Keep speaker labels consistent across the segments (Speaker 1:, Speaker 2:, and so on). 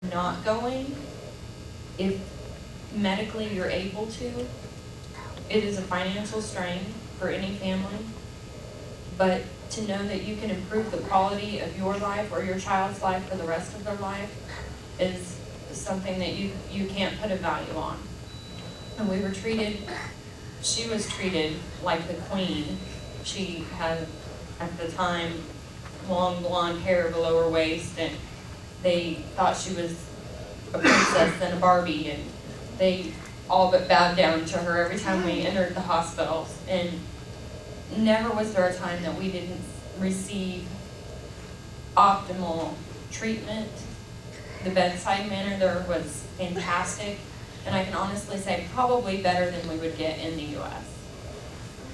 Speaker 1: not going, if medically you're able to. It is a financial strain for any family, but to know that you can improve the quality of your life or your child's life for the rest of their life is something that you can't put a value on. And she was treated like the queen. She had, at the time, long blonde hair below her waist, and they thought she was a princess and a Barbie, and they all but bowed down to her every time we entered the hospitals. And never was there a time that we didn't receive optimal treatment. The bedside manner there was fantastic, and I can honestly say probably better than we would get in the U.S.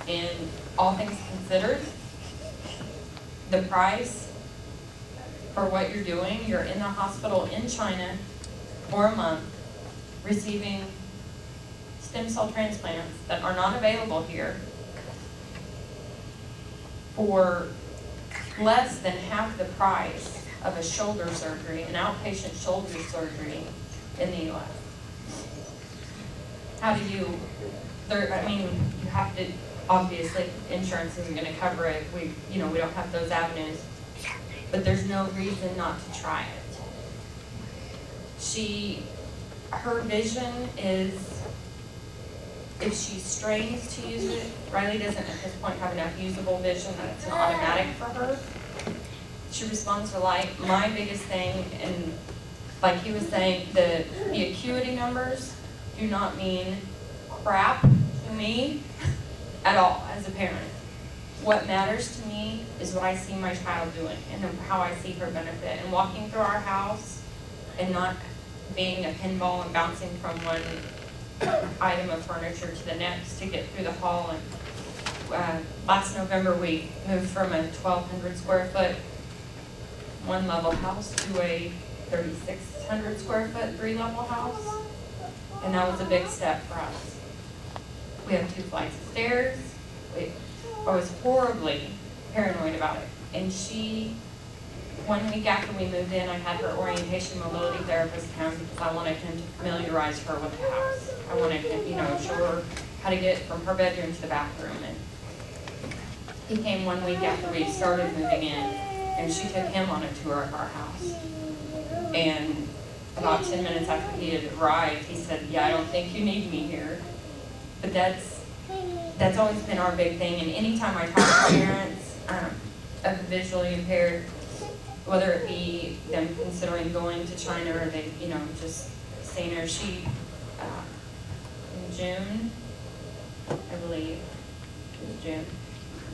Speaker 1: And all things considered, the price for what you're doing, you're in the hospital in China for a month receiving stem cell transplants that are not available here for less than half the price of a shoulder surgery, an outpatient shoulder surgery in the U.S. How do you, you have to, obviously, insurance isn't going to cover it. We don't have those avenues, but there's no reason not to try it. Her vision is, if she strains to use it, Riley doesn't at this point have enough usable vision that it's an automatic for her. She responds to light. My biggest thing, and like he was saying, the acuity numbers do not mean crap to me at all as a parent. What matters to me is what I see my child doing and how I see her benefit. And walking through our house and not being a pinball and bouncing from one item of furniture to the next to get through the hall. And last November we moved from a 1,200 square foot one level house to a 3,600 square foot 3-level house, and that was a big step for us. We have 2 flights of stairs. I was horribly paranoid about it, and 1 week after we moved in, I had her orientation mobility therapist come because I wanted him to familiarize her with the house. I wanted him, show her how to get from her bedroom to the bathroom. And he came 1 week after we started moving in, and she took him on a tour of our house. And about 10 minutes after he had arrived, he said, "Yeah, I don't think you need me here." But that's always been our big thing. And anytime I talk to parents of the visually impaired, whether it be them considering going to China or they, just seeing her, in June, I believe, it was June,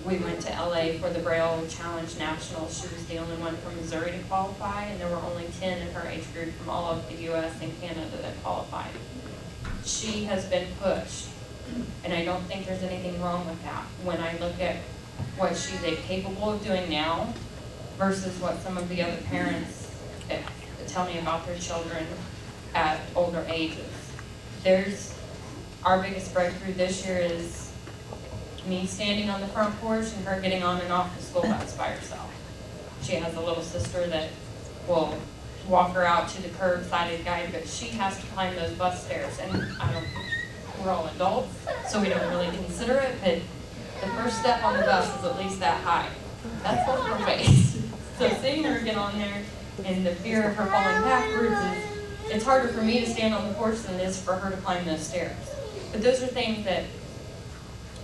Speaker 1: we went to LA for the Braille Challenge Nationals. She was the only one from Missouri to qualify, and there were only 10 in her age group from all of the US and Canada that qualified. She has been pushed, and I don't think there's anything wrong with that. When I look at what she's capable of doing now versus what some of the other parents tell me about their children at older ages. Our biggest breakthrough this year is me standing on the front porch and her getting on and off the school bus by herself. She has a little sister that will walk her out to the curbside guide, but she has to climb those bus stairs. And we're all adults, so we don't really consider it, but the first step on the bus is at least that high. That's what her face. So seeing her get on there and the fear of her falling backwards it's harder for me to stand on the porch than it is for her to climb those stairs. But those are things that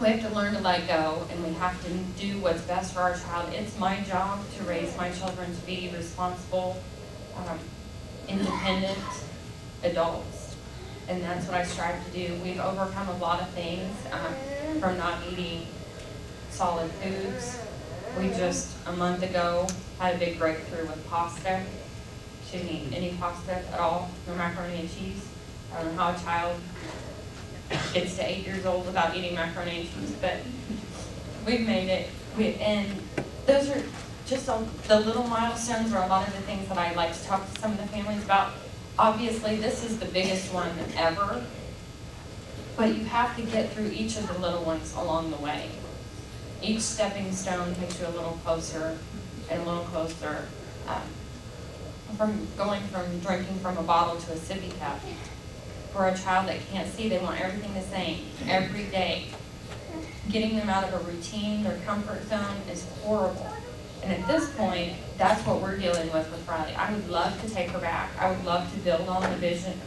Speaker 1: we have to learn to let go, and we have to do what's best for our child. It's my job to raise my children to be responsible, independent adults, and that's what I strive to do. We've overcome a lot of things from not eating solid foods. We just, a month ago, had a big breakthrough with pasta. She didn't eat any pasta at all, no macaroni and cheese. I don't know how a child gets to 8 years old without eating macaroni and cheese, but we've made it. And those are just the little milestones are a lot of the things that I like to talk to some of the families about. Obviously, this is the biggest one ever, but you have to get through each of the little ones along the way. Each stepping stone takes you a little closer and a little closer. from going from drinking from a bottle to a sippy cup. For a child that can't see, they want everything the same every day. Getting them out of a routine, their comfort zone, is horrible. And at this point, that's what we're dealing with Riley. I would love to take her back. I would love to build on the vision.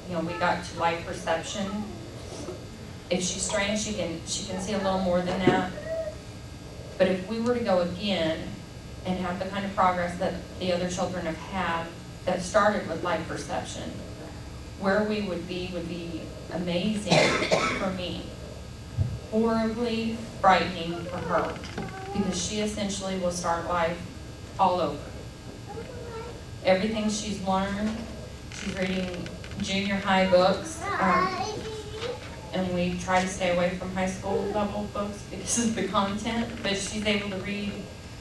Speaker 1: We got to light perception. If she's strange, she can see a little more than that. But if we were to go again and have the kind of progress that the other children have had that started with light perception, where we would be amazing for me. Horribly frightening for her, because she essentially will start life all over. Everything she's learned, she's reading junior high books, and we try to stay away from high school level books because of the content, but she's able to read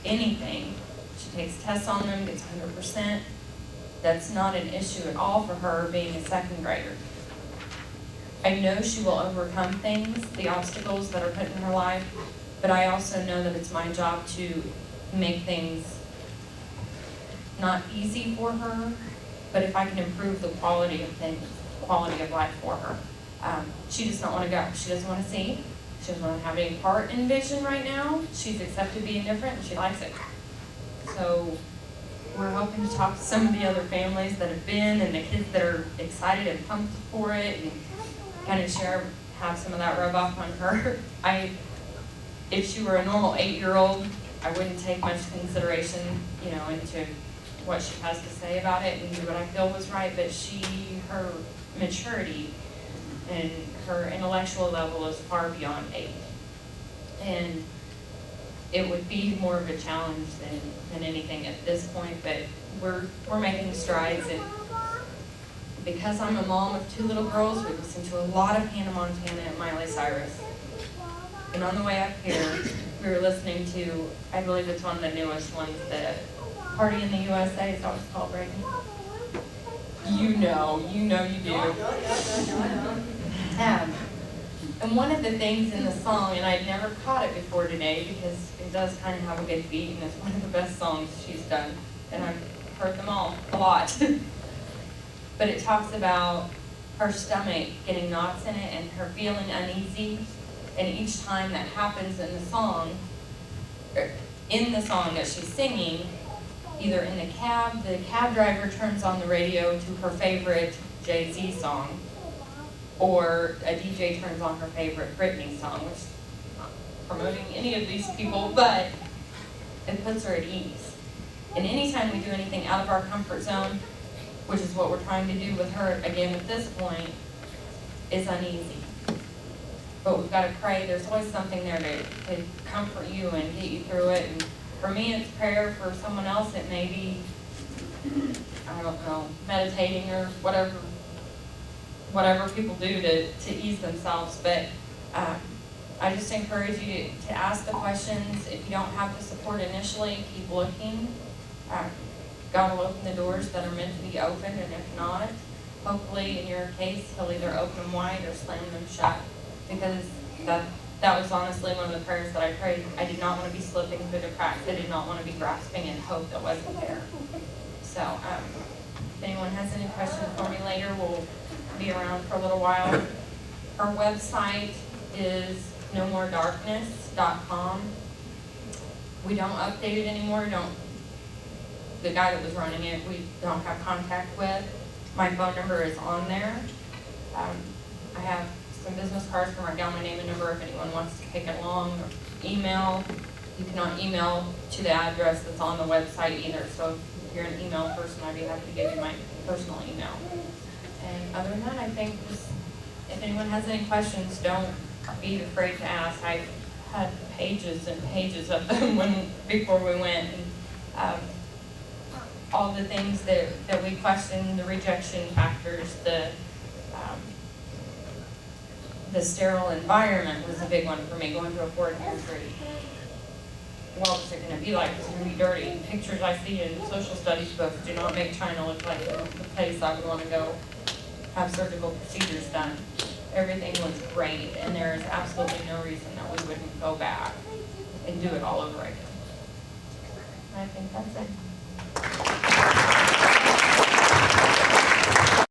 Speaker 1: anything. She takes tests on them, gets 100%. That's not an issue at all for her being a second grader. I know she will overcome things, the obstacles that are put in her life, but I also know that it's my job to make things not easy for her, but if I can improve the quality of things, quality of life for her. She does not want to go. She doesn't want to see. She doesn't want to have any part in vision right now. She's accepted being different, and she likes it. So we're hoping to talk to some of the other families that have been, and the kids that are excited and pumped for it, and kind of have some of that rub off on her. If she were a normal 8-year-old, I wouldn't take much consideration, into what she has to say about it and do what I feel was right, but her maturity and her intellectual level is far beyond 8. And it would be more of a challenge than anything at this point, but we're making strides. And because I'm a mom of 2 little girls, we listen to a lot of Hannah Montana and Miley Cyrus. And on the way up here, we were listening to, I believe it's one of the newest ones, the Party in the USA, is that what it's called, Brayden? You do. And one of the things in the song, and I'd never caught it before today because it does kind of have a good beat, and it's one of the best songs she's done, and I've heard them all a lot. But it talks about her stomach getting knots in it and her feeling uneasy, and each time that happens in the song that she's singing, either in the cab driver turns on the radio to her favorite Jay-Z song, or a DJ turns on her favorite Britney song, which I'm not promoting any of these people, but it puts her at ease. And anytime we do anything out of our comfort zone, which is what we're trying to do with her, again, at this point, is uneasy. But we've got to pray. There's always something there to comfort you and get you through it. And for me, it's prayer. For someone else, it may be, I don't know, meditating or whatever people do to ease themselves. But I just encourage you to ask the questions. If you don't have the support initially, keep looking. God will open the doors that are meant to be opened, and if not, hopefully in your case, He'll either open them wide or slam them shut. Because that was honestly one of the prayers that I prayed. I did not want to be slipping through the cracks. I did not want to be grasping in hope that wasn't there. So if anyone has any questions for me later, we'll be around for a little while. Our website is nomoredarkness.com. We don't update it anymore. The guy that was running it, we don't have contact with. My phone number is on there. I have some business cards from write down my name and number if anyone wants to take it along, or email. You cannot email to the address that's on the website either. So if you're an email person, I'd be happy to give you my personal email. And other than that, I think if anyone has any questions, don't be afraid to ask. I had pages and pages of them before we went. And, all the things that we questioned, the rejection factors, the sterile environment was a big one for me, going to a foreign country. What was it going to be like? It's going to be dirty. Pictures I see in social studies books do not make China look like the place I would want to go have surgical procedures done. Everything was great, and there is absolutely no reason that we wouldn't go back and do it all over again. I think that's it.